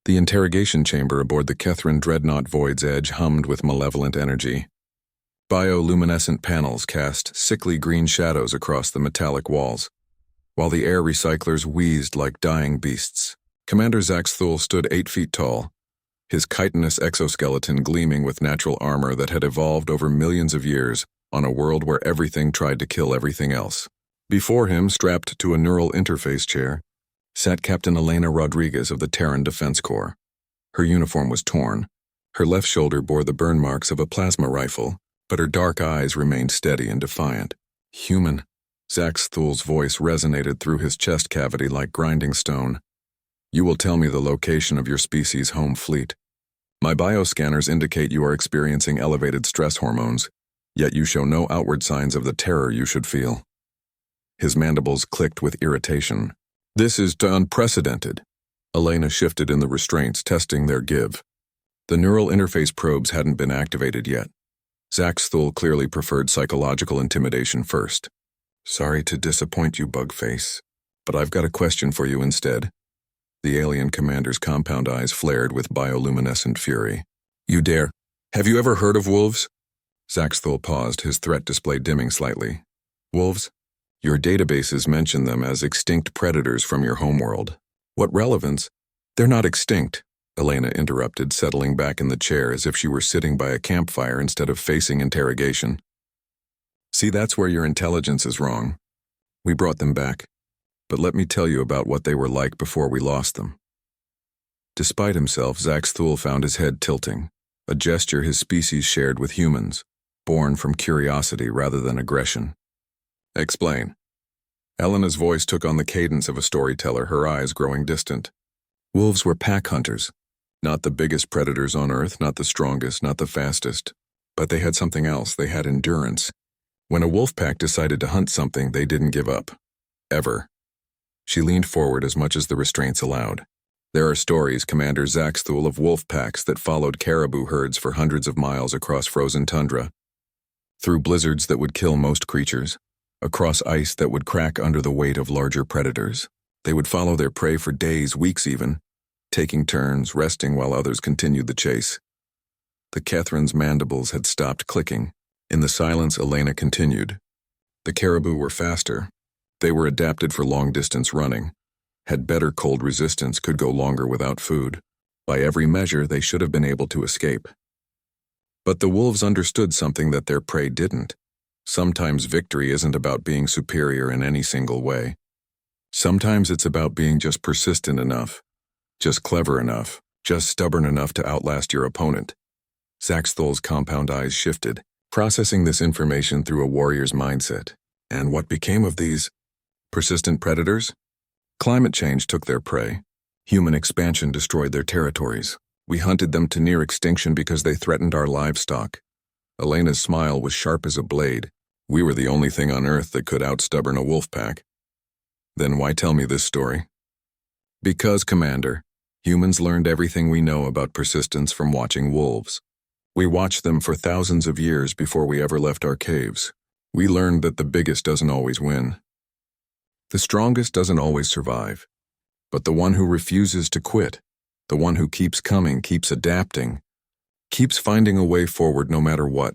The interrogation chamber aboard the Kethrin Dreadnought Void's Edge hummed with malevolent energy. Bioluminescent panels cast sickly green shadows across the metallic walls, while the air recyclers wheezed like dying beasts. Commander Zaxthul stood 8 feet tall, his chitinous exoskeleton gleaming with natural armor that had evolved over millions of years on a world where everything tried to kill everything else. Before him, strapped to a neural interface chair, sat Captain Elena Rodriguez of the Terran Defense Corps. Her uniform was torn. Her left shoulder bore the burn marks of a plasma rifle, but her dark eyes remained steady and defiant. Human. Zaxthul's voice resonated through his chest cavity like grinding stone. You will tell me the location of your species' home fleet. My bioscanners indicate you are experiencing elevated stress hormones, yet you show no outward signs of the terror you should feel. His mandibles clicked with irritation. This is unprecedented. Elena shifted in the restraints, testing their give. The neural interface probes hadn't been activated yet. Zaxthul clearly preferred psychological intimidation first. Sorry to disappoint you, Bugface, but I've got a question for you instead. The alien commander's compound eyes flared with bioluminescent fury. You dare? Have you ever heard of wolves? Zaxthul paused, his threat display dimming slightly. Wolves? Your databases mention them as extinct predators from your homeworld. What relevance? They're not extinct, Elena interrupted, settling back in the chair as if she were sitting by a campfire instead of facing interrogation. See, that's where your intelligence is wrong. We brought them back, but let me tell you about what they were like before we lost them. Despite himself, Zaxthul found his head tilting, a gesture his species shared with humans, born from curiosity rather than aggression. Explain. Elena's voice took on the cadence of a storyteller, her eyes growing distant. Wolves were pack hunters. Not the biggest predators on Earth, not the strongest, not the fastest. But they had something else. They had endurance. When a wolf pack decided to hunt something, they didn't give up. Ever. She leaned forward as much as the restraints allowed. There are stories, Commander Zaxthul, of wolf packs that followed caribou herds for hundreds of miles across frozen tundra. Through blizzards that would kill most creatures. Across ice that would crack under the weight of larger predators. They would follow their prey for days, weeks even, taking turns, resting while others continued the chase. The Kethrin's mandibles had stopped clicking. In the silence, Elena continued. The caribou were faster. They were adapted for long-distance running, had better cold resistance, could go longer without food. By every measure, they should have been able to escape. But the wolves understood something that their prey didn't. Sometimes victory isn't about being superior in any single way. Sometimes it's about being just persistent enough, just clever enough, just stubborn enough to outlast your opponent. Zaxthul's compound eyes shifted, processing this information through a warrior's mindset. And what became of these persistent predators? Climate change took their prey. Human expansion destroyed their territories. We hunted them to near extinction because they threatened our livestock. Elena's smile was sharp as a blade. We were the only thing on Earth that could outstubborn a wolf pack. Then why tell me this story? Because, Commander, humans learned everything we know about persistence from watching wolves. We watched them for thousands of years before we ever left our caves. We learned that the biggest doesn't always win. The strongest doesn't always survive. But the one who refuses to quit, the one who keeps coming, keeps adapting, keeps finding a way forward no matter what,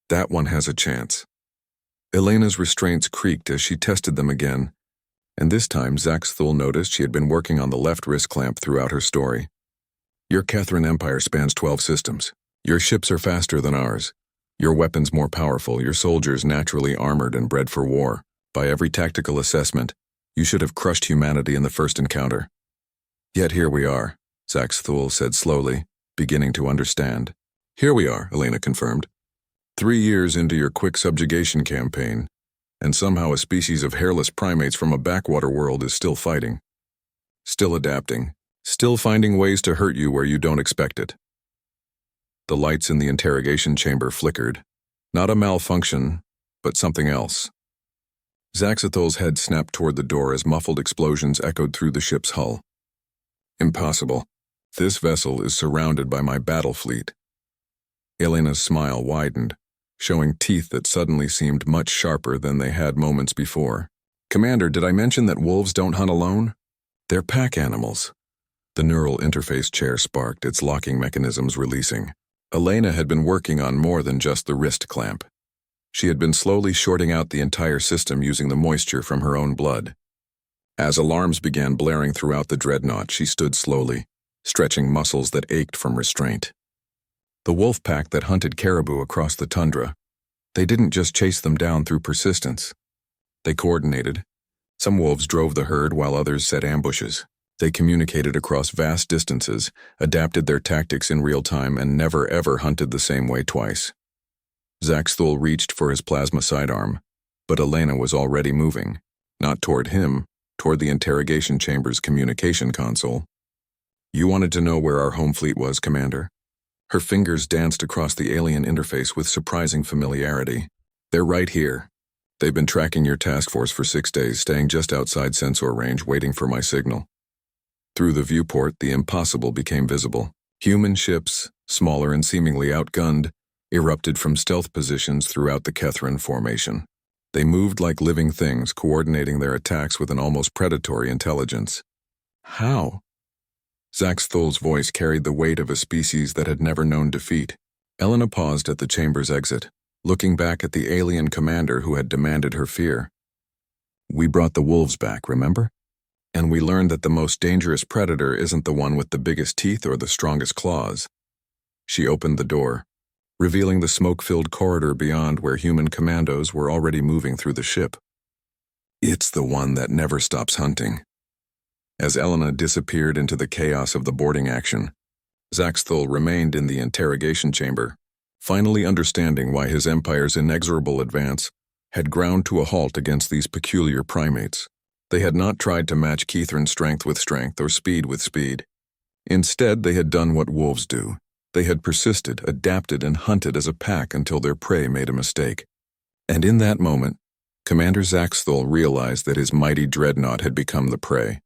that one has a chance. Elena's restraints creaked as she tested them again, and this time Zaxthul noticed she had been working on the left wrist clamp throughout her story. Your Kethrin Empire spans 12 systems. Your ships are faster than ours. Your weapons more powerful, your soldiers naturally armored and bred for war. By every tactical assessment, you should have crushed humanity in the first encounter. Yet here we are, Zaxthul said slowly, beginning to understand. Here we are, Elena confirmed. 3 years into your quick subjugation campaign, and somehow a species of hairless primates from a backwater world is still fighting. Still adapting. Still finding ways to hurt you where you don't expect it. The lights in the interrogation chamber flickered. Not a malfunction, but something else. Zaxthul's head snapped toward the door as muffled explosions echoed through the ship's hull. Impossible. This vessel is surrounded by my battle fleet. Elena's smile widened, showing teeth that suddenly seemed much sharper than they had moments before. Commander, did I mention that wolves don't hunt alone? They're pack animals. The neural interface chair sparked, its locking mechanisms releasing. Elena had been working on more than just the wrist clamp. She had been slowly shorting out the entire system using the moisture from her own blood. As alarms began blaring throughout the dreadnought, she stood slowly, stretching muscles that ached from restraint. The wolf pack that hunted caribou across the tundra, they didn't just chase them down through persistence. They coordinated. Some wolves drove the herd while others set ambushes. They communicated across vast distances, adapted their tactics in real time, and never ever hunted the same way twice. Zaxthul reached for his plasma sidearm, but Elena was already moving, not toward him, toward the interrogation chamber's communication console. You wanted to know where our home fleet was, Commander? Her fingers danced across the alien interface with surprising familiarity. They're right here. They've been tracking your task force for 6 days, staying just outside sensor range, waiting for my signal. Through the viewport, the impossible became visible. Human ships, smaller and seemingly outgunned, erupted from stealth positions throughout the Kethran formation. They moved like living things, coordinating their attacks with an almost predatory intelligence. How? Zaxthul's voice carried the weight of a species that had never known defeat. Elena paused at the chamber's exit, looking back at the alien commander who had demanded her fear. We brought the wolves back, remember? And we learned that the most dangerous predator isn't the one with the biggest teeth or the strongest claws. She opened the door, revealing the smoke-filled corridor beyond where human commandos were already moving through the ship. It's the one that never stops hunting. As Elena disappeared into the chaos of the boarding action, Zaxthul remained in the interrogation chamber, finally understanding why his empire's inexorable advance had ground to a halt against these peculiar primates. They had not tried to match Kethran's strength with strength or speed with speed. Instead, they had done what wolves do. They had persisted, adapted, and hunted as a pack until their prey made a mistake. And in that moment, Commander Zaxthul realized that his mighty dreadnought had become the prey.